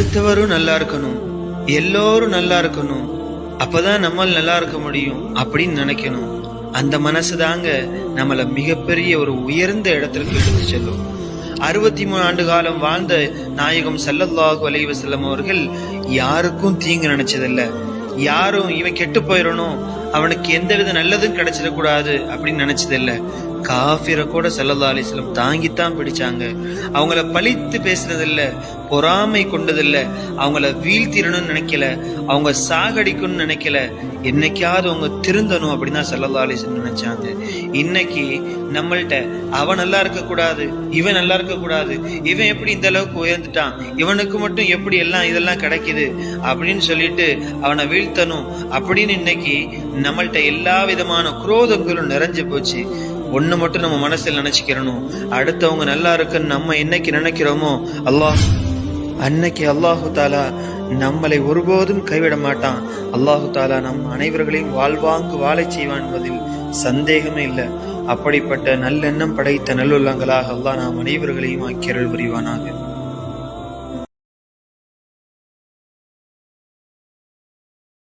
அடுத்தவரும் நல்லா இருக்கணும், எல்லோரும் நல்லா இருக்கணும், அப்பதான் நம்மால் நல்லா இருக்க முடியும் அப்படின்னு நினைக்கணும். அந்த மனசு தாங்க நம்மள மிகப்பெரிய ஒரு உயர்ந்த இடத்திற்கு எடுத்து செல்லும். 63 ஆண்டு காலம் வாழ்ந்த நாயகம் ஸல்லல்லாஹு அலைஹி வஸல்லம் அவர்கள் யாருக்கும் தீங்கு நினைச்சதில்ல. யாரும் இவன் கெட்டு போயிடணும், அவனுக்கு எந்தவித நல்லதும் கிடைச்சிடக்கூடாது அப்படின்னு நினைச்சதில்ல. காஃபிர கூட ஸல்லல்லாஹு அலைஹி வஸல்லம் தாங்கித்தான் பிடிச்சாங்க. அவங்கள பழித்து பேசுறதில்ல, பொறாமை கொண்டதில்ல, அவங்கள வீழ்த்திடணும்னு நினைக்கல, அவங்க சாகடிக்கணும்னு நினைக்கல. என்னைக்காவது அவங்க திருந்தணும் அப்படின்னு தான் ஸல்லல்லாஹு அலைஹி வஸல்லம் நினைச்சாங்க. இன்னைக்கு நம்மள்ட்ட அவன் நல்லா இருக்க கூடாது, இவன் நல்லா இருக்க கூடாது, இவன் எப்படி இந்த அளவுக்கு உயர்ந்துட்டான், இவனுக்கு மட்டும் எப்படி எல்லாம் இதெல்லாம் கிடைக்குது அப்படின்னு சொல்லிட்டு அவனை வீழ்த்தணும் அப்படின்னு இன்னைக்கு நம்மள்ட்ட எல்லா விதமான குரோதங்களும் நிறைஞ்சு போச்சு. ஒண்ணு மட்டும் நம்ம மனசில் நினைச்சுக்கிறணும், அடுத்தவங்க நல்லா இருக்குன்னு நம்ம என்னைக்கு நினைக்கிறோமோ அன்னைக்கு அல்லாஹு தாலா நம்மளை ஒருபோதும் கைவிட மாட்டான். அல்லாஹு தாலா நம் அனைவர்களையும் வாழ்வாங்கு வாழச் செய்வான் என்பதில் சந்தேகமே இல்லை. அப்படிப்பட்ட நல்லெண்ணம் படைத்த நல்லுள்ளங்களாக அல்லாஹ் நாம் அனைவர்களையும் ஆக்கியருள் புரிவானாக.